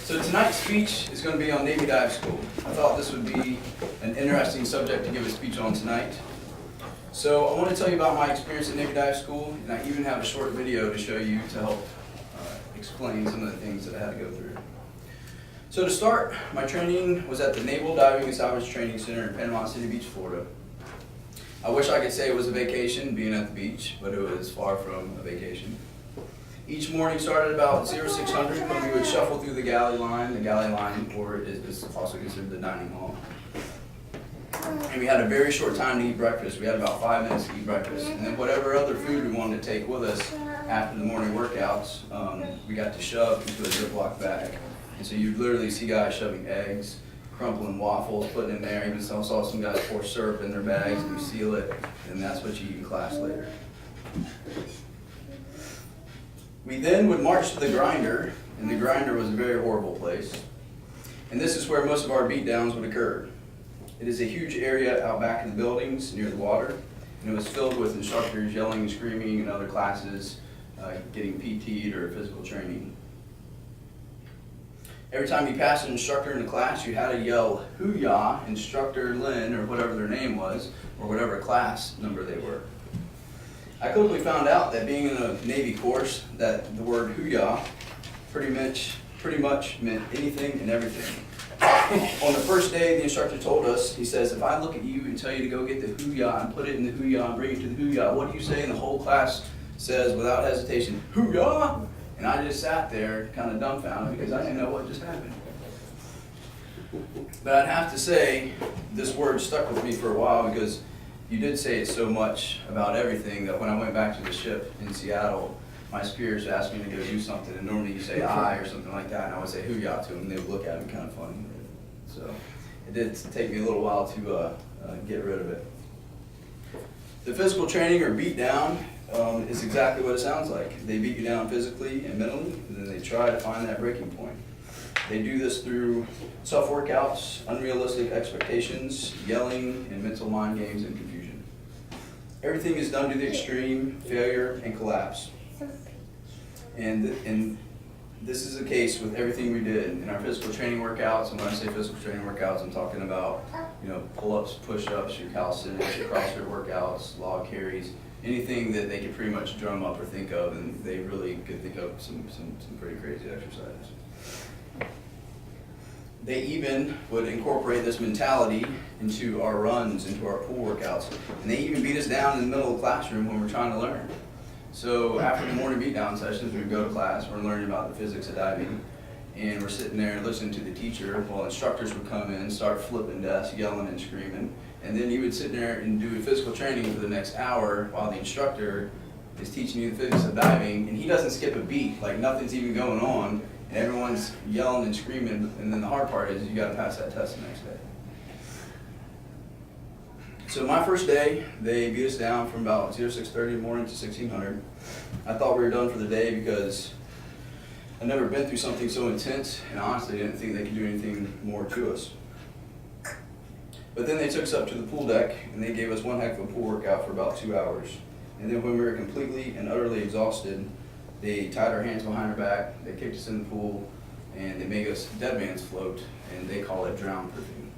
So tonight's speech is going to be on Navy Dive School. I thought this would be an interesting subject to give a speech on tonight. So I want to tell you about my experience at Navy Dive School, and I even have a short video to show you to help explain some of the things that I had to go through. So to start, my training was at the Naval Diving and Salvage Training Center in Panama City Beach, Florida. I wish I could say it was a vacation being at the beach, but it was far from a vacation. Each morning started about 0600 when we would shuffle through the galley line. The galley line, or is also considered the dining hall. And we had a very short time to eat breakfast. We had about 5 minutes to eat breakfast. And then whatever other food we wanted to take with us after the morning workouts, we got to shove into a Ziploc bag. And so you'd literally see guys shoving eggs, crumpling waffles, putting in there. Even saw some guys pour syrup in their bags, and you seal it, and that's what you eat in class later. We then would march to the grinder, and the grinder was a very horrible place. And this is where most of our beatdowns would occur. It is a huge area out back in the buildings near the water, and it was filled with instructors yelling and screaming in other classes, getting PT'd or physical training. Every time you passed an instructor in the class, you had to yell, "Hoo-yah, Instructor Lynn," or whatever their name was, or whatever class number they were. I quickly found out that being in a Navy course, that the word hoo-yah pretty much meant anything and everything. On the first day, the instructor told us, he says, "If I look at you and tell you to go get the hoo-yah and put it in the hoo-yah and bring it to the hoo-yah, what do you say?" And the whole class says, without hesitation, "Hoo-yah!" And I just sat there kind of dumbfounded because I didn't know what just happened. But I'd have to say, this word stuck with me for a while because you did say it so much about everything that when I went back to the ship in Seattle, my superiors asked me to go do something, and normally you say "I" or something like that, and I would say "hoo-yah" to them, and they would look at me kind of funny. So it did take me a little while to get rid of it. The physical training or beat down is exactly what it sounds like. They beat you down physically and mentally, and then they try to find that breaking point. They do this through self-workouts, unrealistic expectations, yelling, and mental mind games and confusion. Everything is done to the extreme, failure, and collapse. And this is the case with everything we did in our physical training workouts. And when I say physical training workouts, I'm talking about, pull-ups, push-ups, your calisthenics, your CrossFit workouts, log carries, anything that they could pretty much drum up or think of, and they really could think of some pretty crazy exercises. They even would incorporate this mentality into our runs, into our pool workouts, and they even beat us down in the middle of the classroom when we're trying to learn. So after the morning beatdown sessions, we would go to class, we're learning about the physics of diving, and we're sitting there listening to the teacher while instructors would come in, start flipping desks, yelling and screaming, and then you would sit there and do physical training for the next hour while the instructor is teaching you the physics of diving, and he doesn't skip a beat, like nothing's even going on, and everyone's yelling and screaming, and then the hard part is you got to pass that test the next day. So my first day, they beat us down from about 0630 in the morning to 1600. I thought we were done for the day because I'd never been through something so intense, and honestly didn't think they could do anything more to us. But then they took us up to the pool deck, and they gave us one heck of a pool workout for about 2 hours. And then when we were completely and utterly exhausted, they tied our hands behind our back, they kicked us in the pool, and they made us dead man's float, and they call it drown proofing.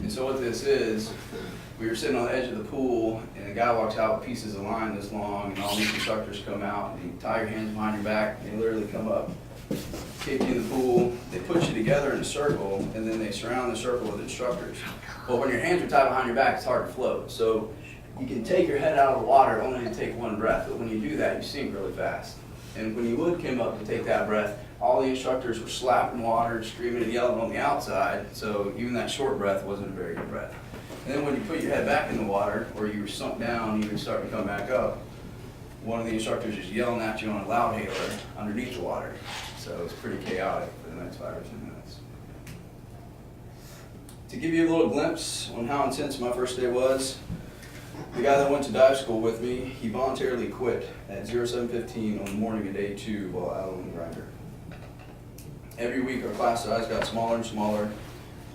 And so what this is, we were sitting on the edge of the pool, and a guy walks out with pieces of line this long, and all these instructors come out, and they tie your hands behind your back, and they literally come up, kick you in the pool, they put you together in a circle, and then they surround the circle with instructors. But when your hands are tied behind your back, it's hard to float. So you can take your head out of the water only to take one breath, but when you do that, you sink really fast. And when you would come up to take that breath, all the instructors were slapping water, screaming and yelling on the outside, so even that short breath wasn't a very good breath. And then when you put your head back in the water, or you were sunk down, you would start to come back up, one of the instructors is yelling at you on a loudhailer underneath the water. So it's pretty chaotic for the next 5 or 10 minutes. To give you a little glimpse on how intense my first day was, the guy that went to dive school with me, he voluntarily quit at 07:15 on the morning of day 2 while out on the grinder. Every week our class size got smaller and smaller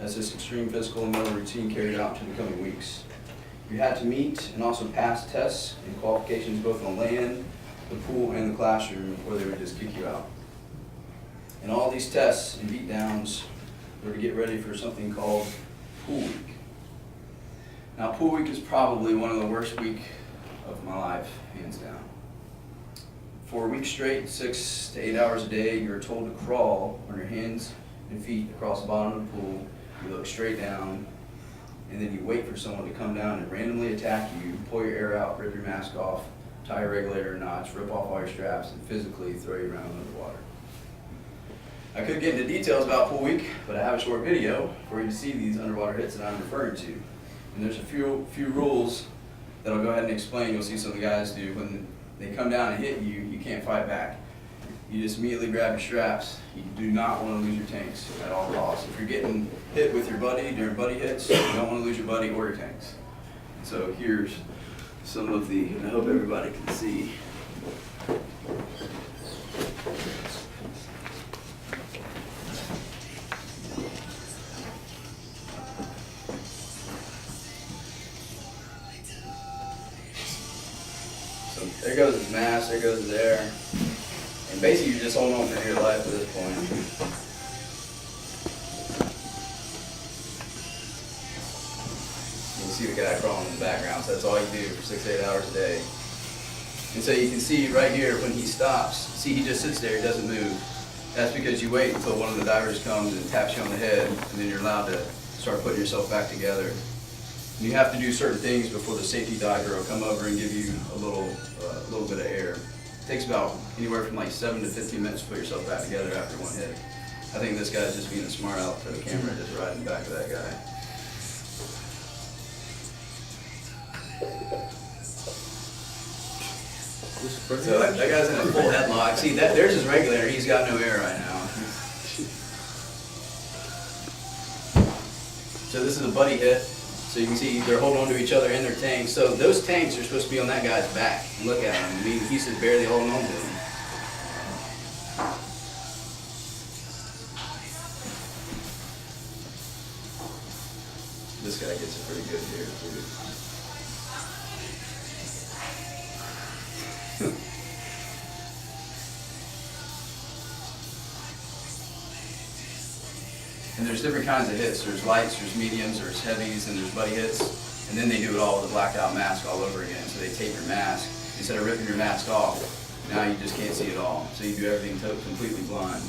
as this extreme physical and mental routine carried out into the coming weeks. You had to meet and also pass tests and qualifications both on land, the pool, and the classroom, or they would just kick you out. And all these tests and beat downs were to get ready for something called pool week. Now, pool week is probably one of the worst weeks of my life, hands down. For a week straight, 6 to 8 hours a day, you're told to crawl on your hands and feet across the bottom of the pool. You look straight down, and then you wait for someone to come down and randomly attack you, pull your air out, rip your mask off, tie your regulator knots, rip off all your straps, and physically throw you around underwater. I could get into details about pool week, but I have a short video for you to see these underwater hits that I'm referring to. And there's a few rules that I'll go ahead and explain. You'll see some of the guys do. When they come down and hit you, you can't fight back. You just immediately grab your straps. You do not want to lose your tanks at all costs. If you're getting hit with your buddy during buddy hits, you don't want to lose your buddy or your tanks. So here's some of the, and I hope everybody can see. So there goes his mask, there goes his air. And basically you're just holding on for your life at this point. You can see the guy crawling in the background, so that's all you do for 6 to 8 hours a day. And so you can see right here when he stops, see he just sits there, he doesn't move. That's because you wait until one of the divers comes and taps you on the head, and then you're allowed to start putting yourself back together. You have to do certain things before the safety diver will come over and give you a little bit of air. It takes about anywhere from like 7 to 15 minutes to put yourself back together after one hit. I think this guy's just being a smart aleck for the camera, just riding the back of that guy. So that guy's in a full headlock. See, there's his regulator. He's got no air right now. So this is a buddy hit. So you can see they're holding on to each other in their tanks. So those tanks are supposed to be on that guy's back. And look at him. I mean, he's just barely holding on to them. This guy gets it pretty good here, too. And there's different kinds of hits. There's lights, there's mediums, there's heavies, and there's buddy hits. And then they do it all with a blacked out mask all over again. So they tape your mask. Instead of ripping your mask off, now you just can't see it all. So you do everything completely blind.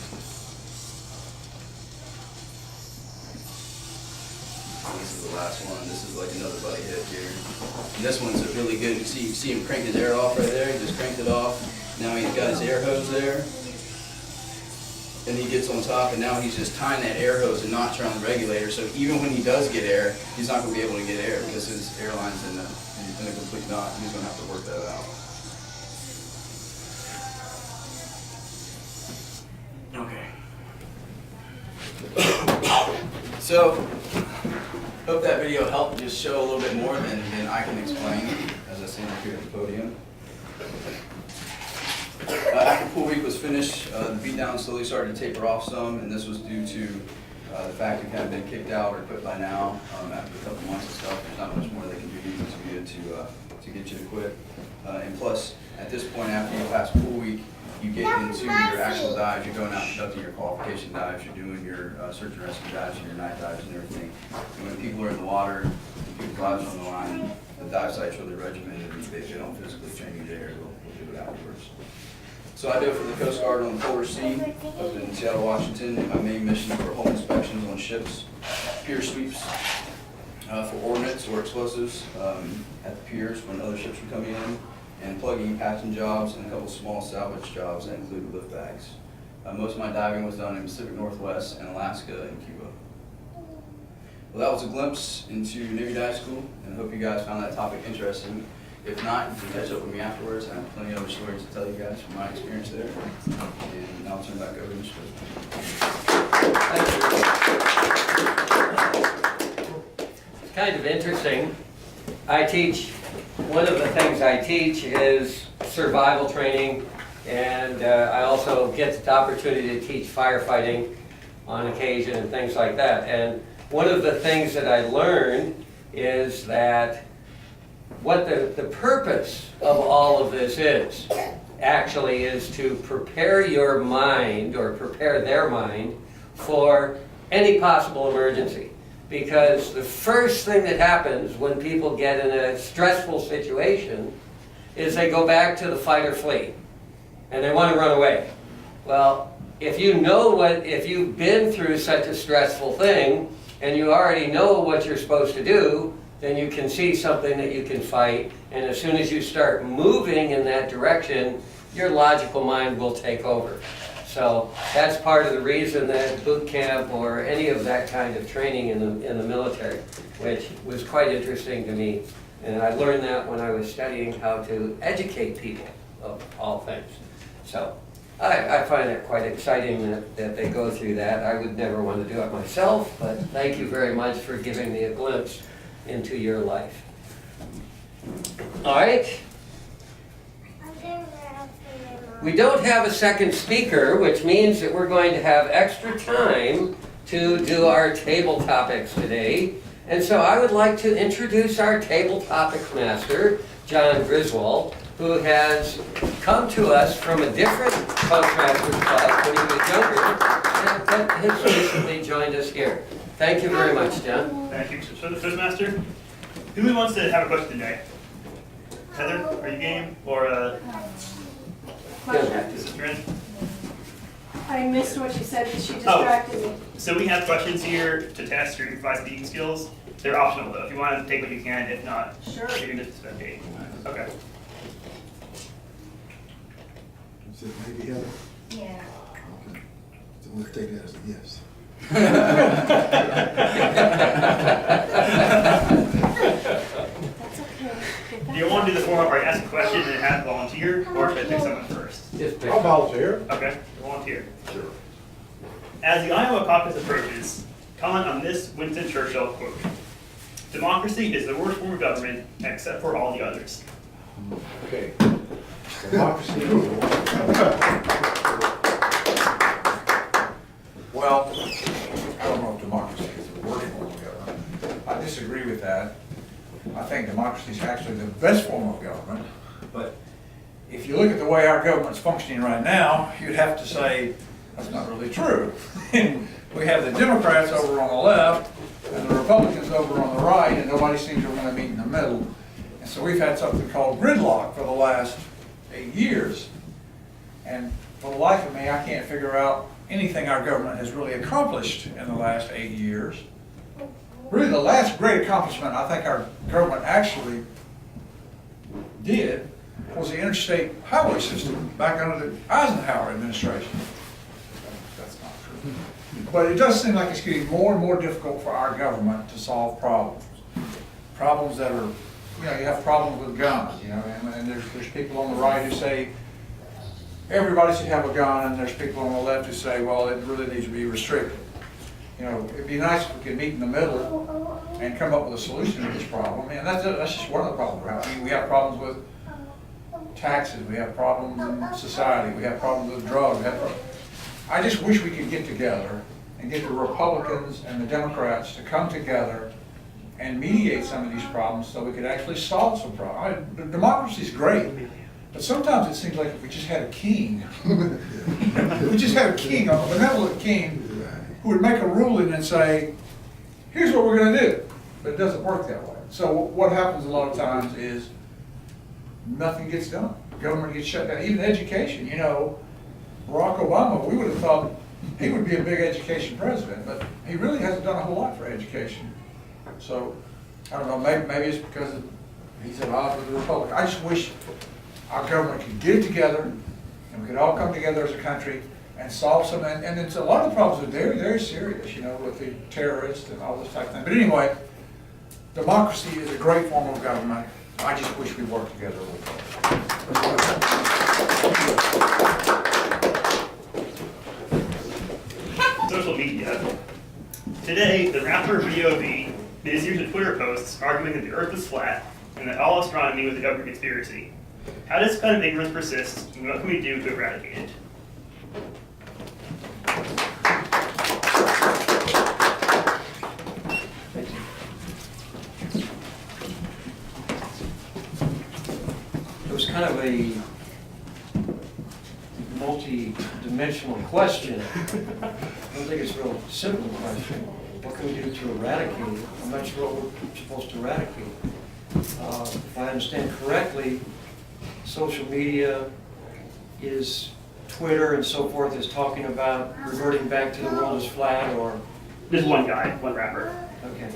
This is the last one. This is like another buddy hit here. And this one's a really good. You see him crank his air off right there. He just cranked it off. Now he's got his air hose there. And he gets on top, and now he's just tying that air hose and knots around the regulator. So even when he does get air, he's not going to be able to get air because his airline's in a complete knot. He's going to have to work that out. Okay. So, hope that video helped just show a little bit more than I can explain as I stand up here at the podium. After pool week was finished, the beatdown slowly started to taper off some, and this was due to the fact we've kind of been kicked out or quit by now. After a couple months of stuff, there's not much more they can do to get you to quit. And plus, at this point, after you pass pool week, you get into your actual dives. You're going out and conducting your qualification dives. You're doing your search and rescue dives, and your night dives, and everything. And when people are in the water, people's lives on the line, the dive site's really regimented. They don't physically train you there. We'll do it afterwards. So I do it for the Coast Guard on the Polar Sea up in Seattle, Washington, and my main mission for home inspections on ships, pier sweeps for ordnance or explosives at the piers when other ships are coming in, and plugging patching jobs and a couple small salvage jobs that include lift bags. Most of my diving was done in the Pacific Northwest and Alaska and Cuba. Well, that was a glimpse into Navy Dive School, and I hope you guys found that topic interesting. If not, you can catch up with me afterwards. I have plenty of other stories to tell you guys from my experience there. And now I'll turn it back over to Mr. It's kind of interesting. One of the things I teach is survival training, and I also get the opportunity to teach firefighting on occasion and things like that. And one of the things that I learned is that what the purpose of all of this is. actually is to prepare your mind, or prepare their mind, for any possible emergency. Because the first thing that happens when people get in a stressful situation is they go back to the fight or flee, and they want to run away. Well, if you've been through such a stressful thing, and you already know what you're supposed to do, then you can see something that you can fight, and as soon as you start moving in that direction, your logical mind will take over. So that's part of the reason that boot camp or any of that kind of training in the military, which was quite interesting to me. And I learned that when I was studying how to educate people of all things. So I find it quite exciting that they go through that. I would never want to do it myself, but thank you very much for giving me a glimpse into your life. All right. We don't have a second speaker, which means that we're going to have extra time to do our table topics today. And so I would like to introduce our table topics master, John Griswold, who has come to us from a different Toastmasters club when he was younger, and has recently joined us here. Thank you very much, John. Thank you. So the Toastmaster, who wants to have a question today? Heather, are you game? Or Sister Ann? I missed what you said, she distracted me. So we have questions here to test your improvised speaking skills. They're optional though. If you want to take what you can, if not, Sure. you can just spectate. Okay. Is it maybe Heather? Yeah. Okay. So we'll take that as a yes. That's okay. Do you want to do the format where I ask a question and have a volunteer, or should I pick someone first? Just pick I'll volunteer. Okay, volunteer. Sure. As the Iowa caucus approaches, comment on this Winston Churchill quote. Democracy is the worst form of government except for all the others. Okay. Democracy. Well, I don't know if democracy is the worst form of government. I disagree with that. I think democracy is actually the best form of government. But if you look at the way our government's functioning right now, you'd have to say that's not really true. We have the Democrats over on the left and the Republicans over on the right, and nobody seems to want to meet in the middle. And so we've had something called gridlock for the last 8 years. And for the life of me, I can't figure out anything our government has really accomplished in the last 8 years. Really, the last great accomplishment I think our government actually did was the interstate highway system back under the Eisenhower administration. That's not true. But it does seem like it's getting more and more difficult for our government to solve problems. Problems that are, you have problems with guns, and there's people on the right who say everybody should have a gun, and there's people on the left who say, well, it really needs to be restricted. It'd be nice if we could meet in the middle and come up with a solution to this problem. And that's just one of the problems. I mean, we have problems with taxes, we have problems in society, we have problems with drugs. I just wish we could get together and get the Republicans and the Democrats to come together and mediate some of these problems so we could actually solve some problems. Democracy is great, but sometimes it seems like if we just had a king, if we just had a king, a benevolent king, who would make a ruling and say, here's what we're going to do. But it doesn't work that way. So what happens a lot of times is nothing gets done. Government gets shut down. Even education, Barack Obama, we would have thought he would be a big education president, but he really hasn't done a whole lot for education. So, I don't know, maybe it's because he's at odds with the Republic. I just wish our government could get it together and we could all come together as a country and solve some, and it's a lot of the problems are very, very serious, with the terrorists and all this type of thing. But anyway, democracy is a great form of government. I just wish we worked together a little bit. Social media. Today, the rapper B.O.B. made a series of Twitter posts arguing that the Earth is flat and that all astronomy was a government conspiracy. How does this kind of ignorance persist, and what can we do to eradicate it? It was kind of a traditional question. I don't think it's a real simple question. What can we do to eradicate it? I'm not sure what we're supposed to eradicate. If I understand correctly, social media is, Twitter and so forth is talking about reverting back to the world is flat, or, There's one guy, one rapper. okay.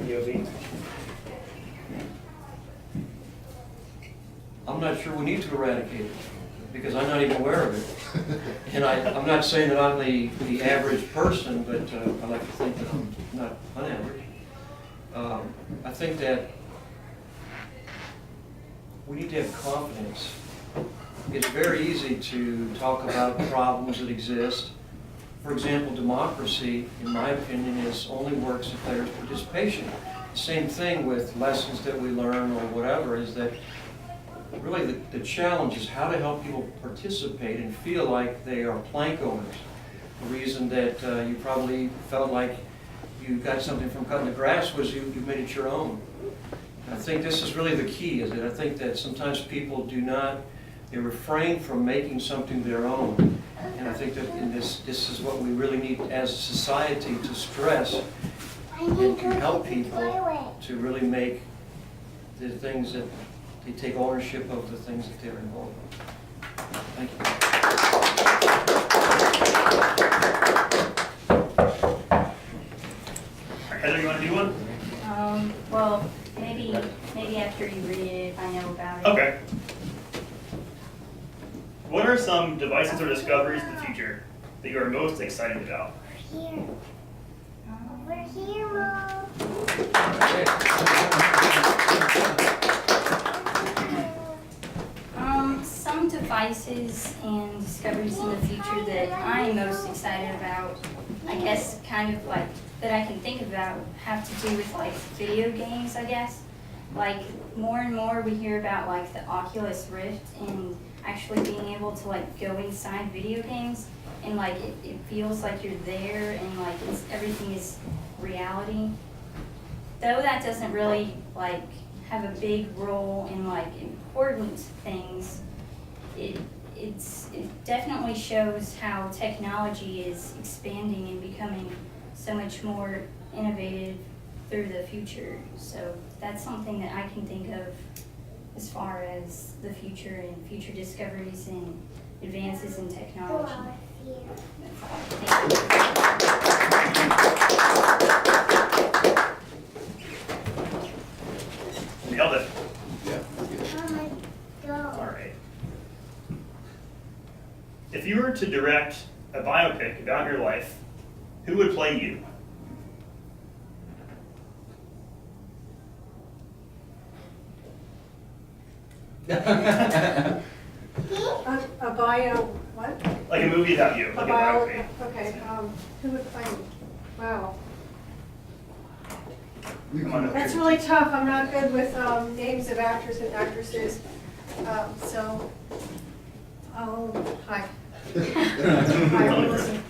VOV. I'm not sure we need to eradicate it, because I'm not even aware of it. And I'm not saying that I'm the average person, but I like to think that I'm not unaverage. I think that we need to have confidence. It's very easy to talk about problems that exist. For example, democracy, in my opinion, only works if there's participation. Same thing with lessons that we learn or whatever, is that really the challenge is how to help people participate and feel like they are plank owners. The reason that you probably felt like you got something from cutting the grass was you made it your own. I think this is really the key, is that I think that sometimes people they refrain from making something their own. And I think that in this is what we really need as a society to stress and to help people to really make the things that they take ownership of, the things that they're involved in. Thank you. All right, Heather, you want to do one? Well, maybe after you read it, if I know about it. Okay. What are some devices or discoveries in the future that you are most excited about? Here. Over here, Mom. Some devices and discoveries in the future that I am most excited about, I guess kind of like that I can think about, have to do with like video games, I guess. Like more and more we hear about like the Oculus Rift and actually being able to like go inside video games and like it feels like you're there and like everything is reality. Though that doesn't really like have a big role in like important things, it definitely shows how technology is expanding and becoming so much more innovative through the future. So that's something that I can think of as far as the future and future discoveries and advances in technology. That's all. Thank you. Nailed it. Yeah. All right. If you were to direct a biopic about your life, who would play you? A bio, what? Like a movie about you, A like a bio, biopic. okay, who would play me? Wow. Come on up. That's really tough. I'm not good with names of actors and actresses. So, hi. Hi, listen.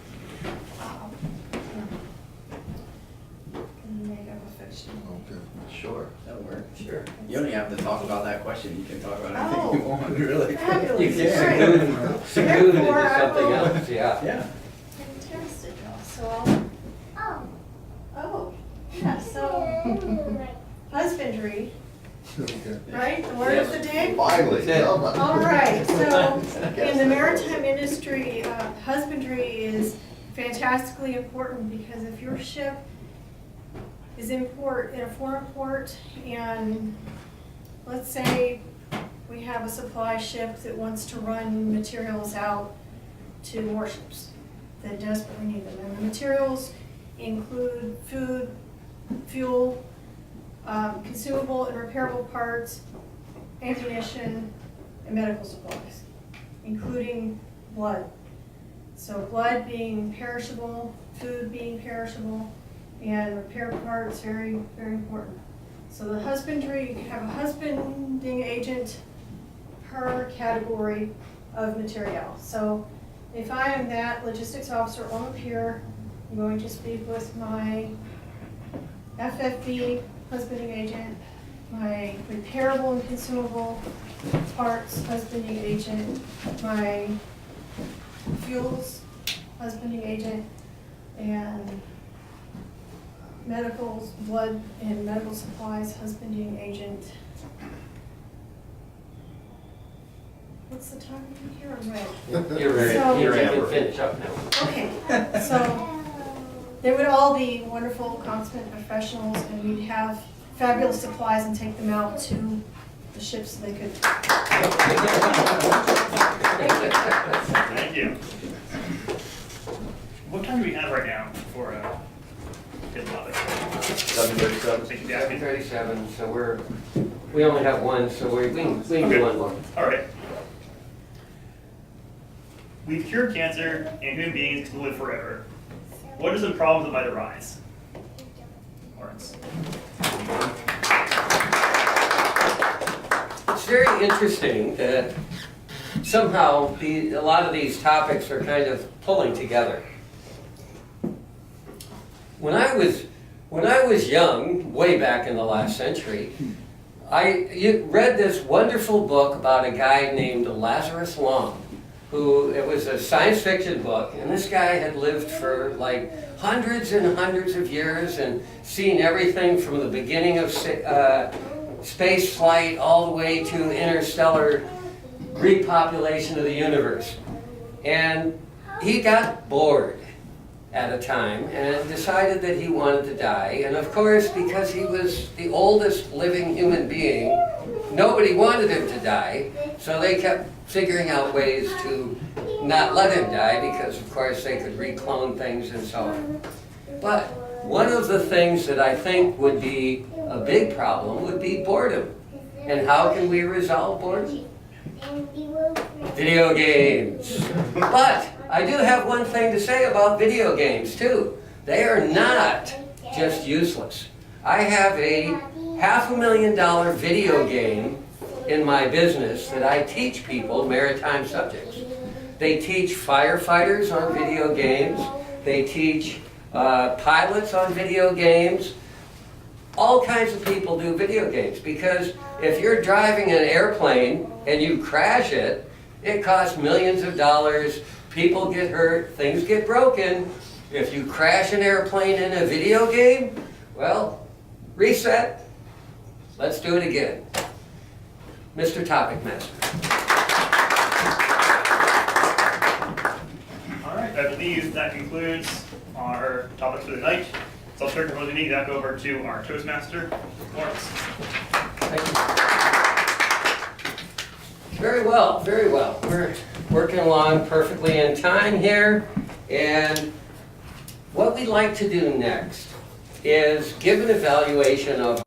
Make up a fiction. Okay. Sure, that'll work, sure. You don't even have to talk about that question, you can talk about anything Oh. you want, really. Fabulous. You can Great. seclude it Therefore, into I something will- else, yeah. Yeah. Fantastic. So, oh, yeah, so husbandry, Okay. right? The word of the day? Finally. That's it. All right, so in the maritime industry, husbandry is fantastically important because if your ship is in a foreign port and let's say we have a supply ship that wants to run materials out to warships that desperately need them. And the materials include food, fuel, consumable and repairable parts, ammunition, and medical supplies, including blood. So blood being perishable, food being perishable, and repair parts very, very important. So the husbandry, you can have a husbanding agent per category of material. So if I am that logistics officer on the pier, I'm going to speak with my FFB husbanding agent, my repairable and consumable parts husbanding agent, my fuels husbanding agent, and medicals, blood and medical supplies husbanding agent. What's the time here? I'm red. You're ready, So- you're ready to finish up now. Okay, so they would all be wonderful, consummate professionals, and we'd have fabulous supplies and take them out to the ships so they could. Thank you. What time do we have right now for hit topic? 7:37. Thank you, Daphne. 7:37, so we only have one, so we can do one more. All right. We've cured cancer and human beings can live forever. What are some problems that might arise? Lawrence. It's very interesting that somehow a lot of these topics are kind of pulling together. When I was young, way back in the last century, I read this wonderful book about a guy named Lazarus Long, who, it was a science fiction book, and this guy had lived for like hundreds and hundreds of years and seen everything from the beginning of space flight all the way to interstellar repopulation of the universe. And he got bored at a time and decided that he wanted to die. And of course, because he was the oldest living human being, nobody wanted him to die, so they kept figuring out ways to not let him die, because of course they could reclone things and so on. But one of the things that I think would be a big problem would be boredom. And how can we resolve boredom? Video games. But I do have one thing to say about video games too. They are not just useless. I have a $500,000 video game in my business that I teach people maritime subjects. They teach firefighters on video games. They teach pilots on video games. All kinds of people do video games, because if you're driving an airplane and you crash it, it costs millions of dollars, people get hurt, things get broken. If you crash an airplane in a video game, well, reset, let's do it again. Mr. Topic Master. All right, I believe that concludes our topics for the night. So I'll turn the meeting back over to our Toastmaster, Lawrence. Thank you. Very well, very well. We're working along perfectly in time here. And what we'd like to do next is give an evaluation of